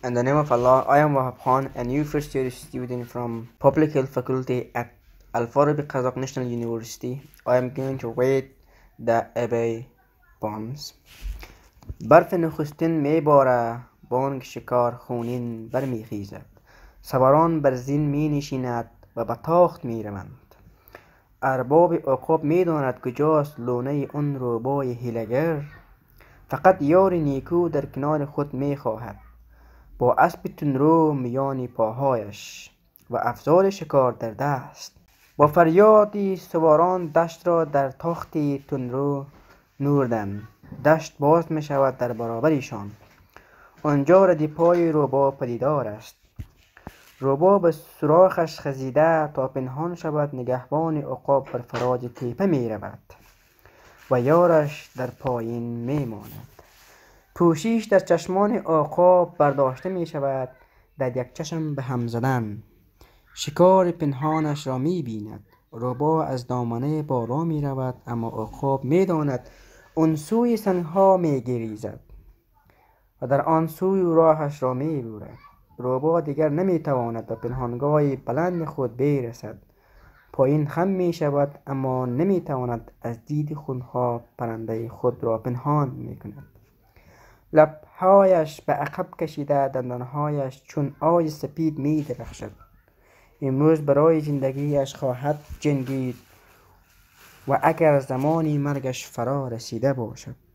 In the name of Allah, I am Wahab Khan, a new first year student from Public Health Faculty at Al Farabi Kazakh National University. I am going to read the Abay poems. برف نخستین می باره بانگ شکار خونین برمی خیزد سواران بر زین می نشیند و به تاخت می روند ارباب عقاب می داند کجاست لونه آن روبای هیلگر فقط یار نیکو در کنار خود می خواهد با اسب تندرو میان پاهایش و افزار شکار در دست با فریادی سواران دشت را در تاختی تندرو نوردند دشت باز می شود در برابرشان آنجا ردی پای روبا پدیدار است روبا به سوراخش خزیده تا پنهان شود نگهبان عقاب بر فراز تیپه می رود و یارش در پایین می ماند پوشیش در چشمان عقاب برداشته می شود در یک چشم به هم زدن شکار پنهانش را می بیند روبا از دامنه بالا می رود اما عقاب می داند آن سوی سنگها می گریزد و در آن سوی راهش را می برد روبا دیگر نمی تواند به پنهانگاه بلند خود برسد پایین خم می شود اما نمی تواند از دید خونها پرنده خود را پنهان می کند لبهایش به عقب کشیده دندانهایش چون عاج سپید می درخشد امروز برای زندگیش خواهد جنگید و اگر زمانی مرگش فرا رسیده باشد